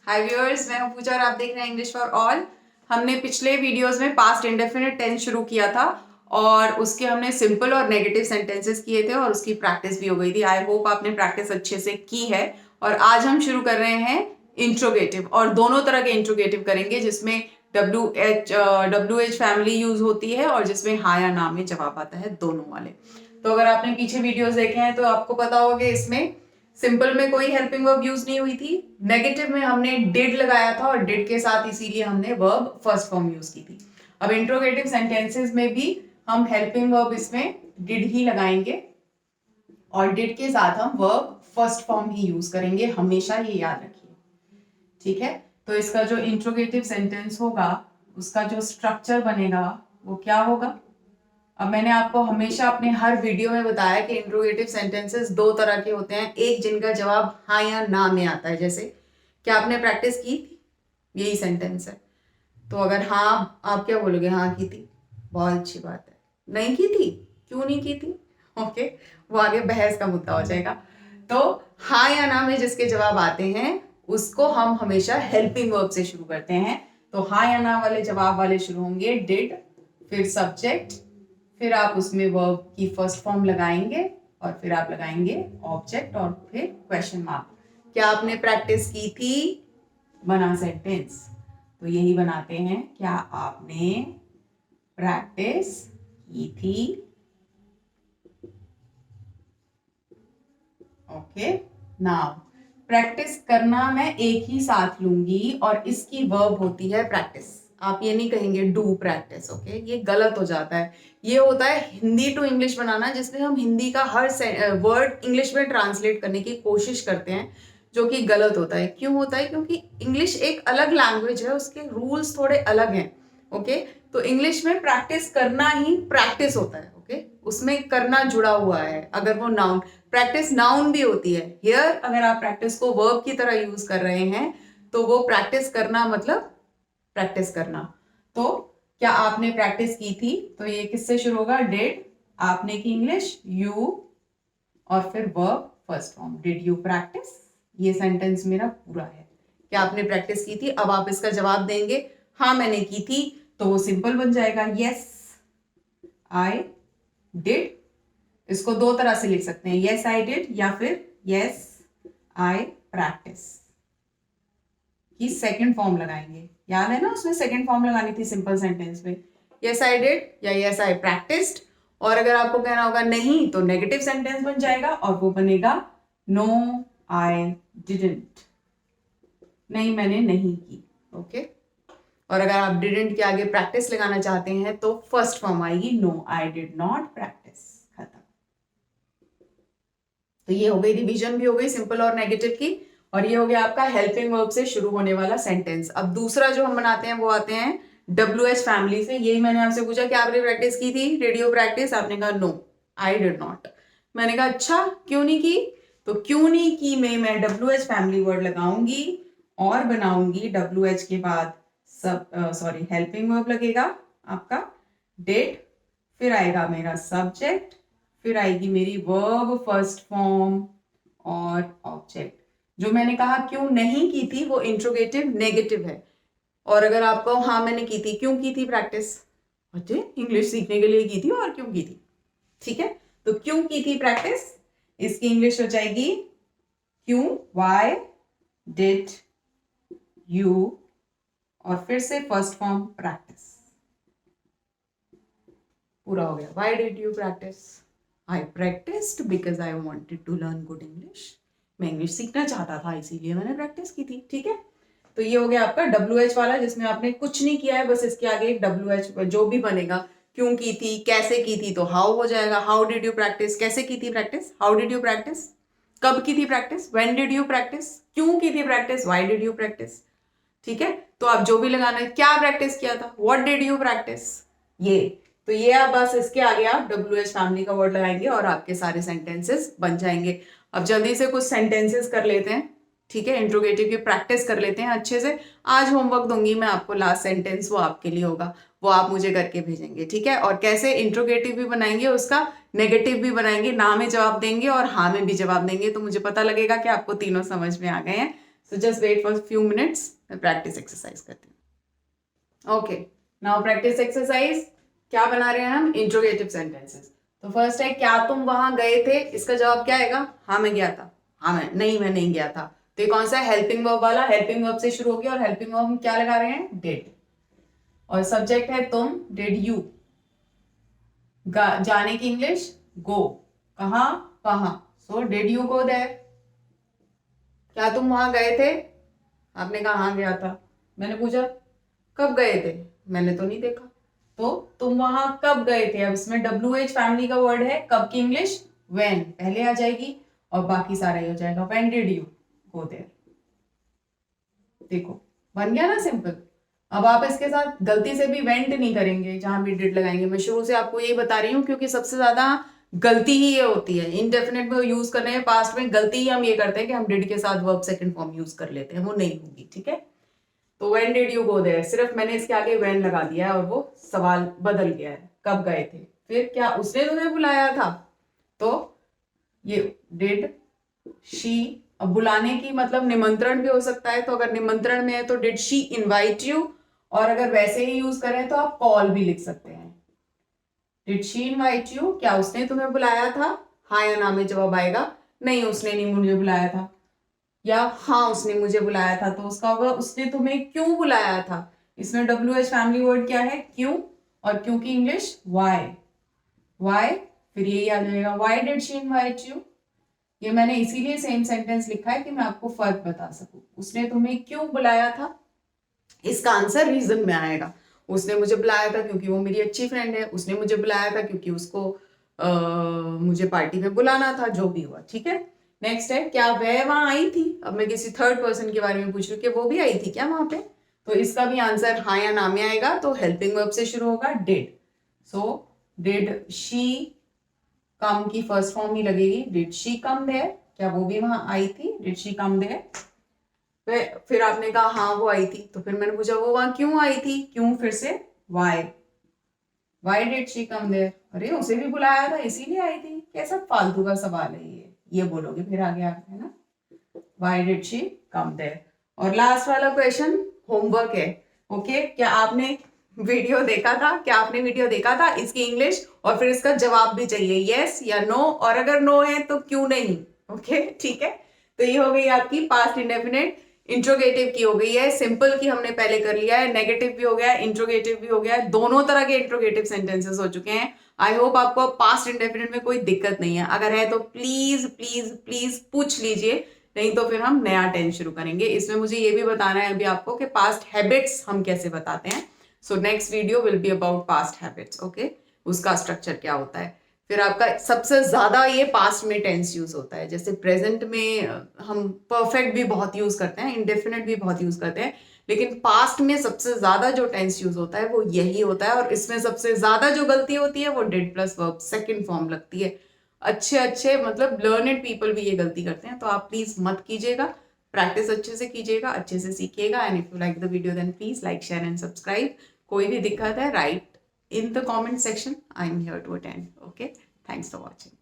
हाय viewers, मैं हूं पूजा और आप देख रहे हैं इंग्लिश फॉर ऑल। हमने पिछले वीडियोस में पास्ट इंडेफिनिट टेंस शुरू किया था और उसके हमने सिंपल और नेगेटिव सेंटेंसेस किए थे और उसकी प्रैक्टिस भी हो गई थी। आई होप आपने प्रैक्टिस अच्छे से की है। और आज हम शुरू कर रहे हैं इंट्रोगेटिव, और दोनों तरह के इंट्रोगेटिव करेंगे जिसमें डब्ल्यू एच फैमिली यूज होती है और जिसमें हाँ या ना में जवाब आता है, दोनों वाले। तो अगर आपने पीछे वीडियोस देखे हैं तो आपको पता होगा कि इसमें सिंपल में कोई हेल्पिंग वर्ब यूज नहीं हुई थी, नेगेटिव में हमने डिड लगाया था और डिड के साथ इसीलिए हमने वर्ब फर्स्ट फॉर्म यूज की थी। अब इंट्रोगेटिव सेंटेंसेस में भी हम हेल्पिंग वर्ब इसमें डिड ही लगाएंगे और डिड के साथ हम वर्ब फर्स्ट फॉर्म ही यूज करेंगे, हमेशा ये याद रखिए, ठीक है। तो इसका जो इंट्रोगेटिव सेंटेंस होगा उसका जो स्ट्रक्चर बनेगा वो क्या होगा। अब मैंने आपको हमेशा अपने हर वीडियो में बताया कि इंट्रोगेटिव सेंटेंसेस दो तरह के होते हैं, एक जिनका जवाब हाँ या ना में आता है। जैसे क्या आपने प्रैक्टिस की थी, यही सेंटेंस है। तो अगर हाँ आप क्या बोलोगे, हाँ की थी, बहुत अच्छी बात है। नहीं की थी, क्यों नहीं की थी, ओके, वो आगे बहस का मुद्दा हो जाएगा। तो हाँ या ना में जिसके जवाब आते हैं उसको हम हमेशा हेल्पिंग वर्ब से शुरू करते हैं। तो हाँ या ना वाले जवाब वाले शुरू होंगे डिड, फिर सब्जेक्ट, फिर आप उसमें वर्ब की फर्स्ट फॉर्म लगाएंगे और फिर आप लगाएंगे ऑब्जेक्ट और फिर क्वेश्चन मार्क। क्या आपने प्रैक्टिस की थी, बना सेंटेंस। तो यही बनाते हैं, क्या आपने प्रैक्टिस की थी। ओके, नाउ प्रैक्टिस करना मैं एक ही साथ लूंगी और इसकी वर्ब होती है प्रैक्टिस। आप ये नहीं कहेंगे डू प्रैक्टिस, ओके, ये गलत हो जाता है। ये होता है हिंदी टू इंग्लिश बनाना, जिसमें हम हिंदी का हर वर्ड इंग्लिश में ट्रांसलेट करने की कोशिश करते हैं, जो कि गलत होता है। क्यों होता है? क्योंकि इंग्लिश एक अलग लैंग्वेज है, उसके रूल्स थोड़े अलग हैं, ओके। तो इंग्लिश में प्रैक्टिस करना ही प्रैक्टिस होता है, ओके, उसमें करना जुड़ा हुआ है। अगर वो नाउन, प्रैक्टिस नाउन भी होती है। हियर अगर आप प्रैक्टिस को वर्ब की तरह यूज कर रहे हैं तो वो प्रैक्टिस करना मतलब प्रैक्टिस करना। तो क्या आपने प्रैक्टिस की थी, तो ये किससे शुरू होगा, डिड, आपने की इंग्लिश, यू, और फिर verb first form, did you practice. ये सेंटेंस मेरा पूरा है, क्या आपने प्रैक्टिस की थी। अब आप इसका जवाब देंगे हाँ मैंने की थी, तो वो सिंपल बन जाएगा, यस आई डिड। इसको दो तरह से लिख सकते हैं, यस आई डिड या फिर यस आई प्रैक्टिस की सेकंड फॉर्म लगाएंगे। याद है ना, उसमें सेकंड फॉर्म लगानी थी सिंपल सेंटेंस में, यस आई डिड या यस आई प्रैक्टिस्ड। और अगर आपको कहना होगा नहीं तो नेगेटिव सेंटेंस बन जाएगा और वो बनेगा नो आई डिडंट, नहीं मैंने नहीं की, ओके। और अगर आप डिडंट के आगे प्रैक्टिस लगाना चाहते हैं तो फर्स्ट फॉर्म आएगी no I did not practise, खत्म। तो ये हो गई, रिवीजन भी हो गई सिंपल और नेगेटिव की, और ये हो गया आपका हेल्पिंग वर्ब से शुरू होने वाला सेंटेंस। अब दूसरा जो हम बनाते हैं वो आते हैं डब्ल्यू एच फैमिली से। यही मैंने आपसे पूछा कि आपने प्रैक्टिस की थी रेडियो प्रैक्टिस, आपने कहा नो आई डिड नॉट। मैंने कहा अच्छा क्यों नहीं की, तो क्यों नहीं की में मैं डब्ल्यू एच फैमिली वर्ड लगाऊंगी और बनाऊंगी डब्ल्यू एच के बाद सब हेल्पिंग वर्ब लगेगा आपका डिड, फिर आएगा मेरा सब्जेक्ट, फिर आएगी मेरी वर्ब फर्स्ट फॉर्म और ऑब्जेक्ट। जो मैंने कहा क्यों नहीं की थी वो इंट्रोगेटिव नेगेटिव है। और अगर आपको हाँ मैंने की थी, क्यों की थी प्रैक्टिस, अच्छे इंग्लिश सीखने के लिए की थी और क्यों की थी, ठीक है। तो क्यों की थी प्रैक्टिस, इसकी इंग्लिश हो जाएगी क्यों, वाई डिड यू, और फिर से फर्स्ट फॉर्म प्रैक्टिस, पूरा हो गया। Why did you practise, I practised because I wanted to learn good English. मैं इंग्लिश सीखना चाहता था इसीलिए मैंने प्रैक्टिस की थी, ठीक है। तो ये हो गया आपका डब्ल्यू एच वाला, जिसमें आपने कुछ नहीं किया है, बस इसके आगे एक डब्ल्यू एच जो भी बनेगा, क्यों की थी, कैसे की थी, तो हाउ हो जाएगा, हाउ डिड यू प्रैक्टिस, कैसे की थी practice, how did you practice, कब की थी practice, when did you practice, क्यों की थी practice, why did you practice, ठीक है। तो आप जो भी लगाना है, क्या प्रैक्टिस किया था, व्हाट डिड यू प्रैक्टिस, ये। तो ये आप बस इसके आगे आप डब्ल्यू एच फैमिली का वर्ड लगाएंगे और आपके सारे सेंटेंसेस बन जाएंगे। अब जल्दी से कुछ सेंटेंसेस कर लेते हैं, ठीक है, इंट्रोगेटिव की प्रैक्टिस कर लेते हैं अच्छे से। आज होमवर्क दूंगी मैं आपको, लास्ट सेंटेंस वो आपके लिए होगा, वो आप मुझे करके भेजेंगे, ठीक है। और कैसे इंट्रोगेटिव भी बनाएंगे, उसका नेगेटिव भी बनाएंगे, ना में जवाब देंगे और हाँ में भी जवाब देंगे, तो मुझे पता लगेगा कि आपको तीनों समझ में आ गए हैं। So just wait for a few minutes. मैं प्रैक्टिस एक्सरसाइज करती हूँ. Okay, now practice exercise. क्या बना रहे हैं हम? Interrogative sentences. तो फर्स्ट है, क्या तुम वहां गए थे? इसका जवाब क्या आएगा? हाँ मैं गया था. हाँ मैं नहीं गया था. तो ये कौन सा है? हेल्पिंग वर्ब वाला. हेल्पिंग वर्ब से शुरू हो गया और हेल्पिंग वर्ब हम क्या लगा रहे हैं? डिड. और सब्जेक्ट है तुम. Did you. जाने की इंग्लिश गो. कहाँ? वहां. So did you go there? क्या तुम वहां गए थे? आपने कहा हाँ गया था. मैंने पूछा कब गए थे? मैंने तो नहीं देखा. तो तुम वहां कब गए थे? अब इसमें WH फैमिली का वर्ड है. कब की इंग्लिश? व्हेन पहले आ जाएगी और बाकी सारा ही हो जाएगा. When did you go there? देखो बन गया ना सिंपल. अब आप इसके साथ गलती से भी वेंट नहीं करेंगे जहां भी डिड लगाएंगे. मैं शुरू से आपको यही बता रही हूँ क्योंकि सबसे ज्यादा गलती ही ये होती है इनडेफिनेट में यूज करने में. पास्ट में गलती ही हम ये करते हैं कि हम डिड के साथ वर्ब सेकंड फॉर्म यूज कर लेते हैं. वो नहीं होगी. ठीक है. तो when did you go there, सिर्फ मैंने इसके आगे व्हेन लगा दिया है और वो सवाल बदल गया है. कब गए थे? फिर क्या उसने तुम्हें बुलाया था? तो ये डिड शी. अब बुलाने की मतलब निमंत्रण भी हो सकता है. तो अगर निमंत्रण में है तो डिड शी इनवाइट यू. और अगर वैसे ही यूज करें तो आप कॉल भी लिख सकते हैं. Did she invite you? क्या उसने तुम्हें बुलाया था? हाँ या ना में जवाब आएगा. नहीं उसने नहीं मुझे बुलाया था. या हाँ उसने मुझे बुलाया था. तो उसका होगा उसने तुम्हें क्यों बुलाया था. इसमें WH फैमिली वर्ड क्या है? क्यों. और क्यों की इंग्लिश वाई. वाई. फिर यही आ जाएगा Y did she invite you. ये मैंने इसीलिए सेम सेंटेंस लिखा है कि मैं आपको फर्क बता सकूं. उसने तुम्हें क्यों बुलाया था? इसका आंसर रीजन में आएगा. उसने मुझे बुलाया था क्योंकि वो मेरी अच्छी फ्रेंड है. उसने मुझे बुलाया था क्योंकि उसको मुझे पार्टी में बुलाना था. जो भी हुआ. ठीक है. नेक्स्ट है, क्या वह वहां आई थी? अब मैं किसी थर्ड पर्सन के बारे में पूछ रही हूँ कि वो भी आई थी क्या वहां पे? तो इसका भी आंसर हाँ या ना में आएगा. तो हेल्पिंग वर्ब से शुरू होगा did. So did she come की फर्स्ट फॉर्म ही लगेगी. Did she come there? क्या वो भी वहां आई थी? Did she come there? फिर आपने कहा हाँ वो आई थी. तो फिर मैंने पूछा वो वहां क्यों आई थी? क्यों फिर से why. Why did she come there? अरे उसे भी बुलाया था इसीलिए आई थी. कैसा फालतू का सवाल है ये बोलोगे फिर आगे है ना. Why did she come there. और लास्ट वाला क्वेश्चन होमवर्क है. ओके. क्या आपने वीडियो देखा था? क्या आपने वीडियो देखा था इसकी इंग्लिश? और फिर इसका जवाब भी चाहिए यस या नो. और अगर नो है तो क्यों नहीं. ओके. ठीक है. तो ये हो गई आपकी पास्ट इंडेफिनिट. इंट्रोगेटिव की हो गई है. सिंपल की हमने पहले कर लिया है. नेगेटिव भी हो गया है. इंट्रोगेटिव भी हो गया है. दोनों तरह के इंट्रोगेटिव सेंटेंसेस हो चुके हैं. आई होप आपको पास्ट इंडेफिनिट में कोई दिक्कत नहीं है. अगर है तो प्लीज प्लीज प्लीज पूछ लीजिए. नहीं तो फिर हम नया टेंस शुरू करेंगे. इसमें मुझे ये भी बताना है अभी आपको कि पास्ट हैबिट्स हम कैसे बताते हैं. So next video will be about past habits. Okay. उसका स्ट्रक्चर क्या होता है. फिर आपका सबसे ज्यादा ये पास्ट में टेंस यूज होता है. जैसे प्रेजेंट में हम परफेक्ट भी बहुत यूज करते हैं, इंडेफिनिट भी बहुत यूज करते हैं. लेकिन पास्ट में सबसे ज्यादा जो टेंस यूज होता है वो यही होता है. और इसमें सबसे ज्यादा जो गलती होती है वो did plus verb second form लगती है. अच्छे मतलब लर्नेड पीपल भी ये गलती करते हैं. तो आप प्लीज मत कीजिएगा. प्रैक्टिस अच्छे से कीजिएगा, अच्छे से सीखिएगा. And if you like the video then please like share and subscribe. कोई भी दिक्कत है right in the comment section. I'm here to attend. Okay. Thanks for watching.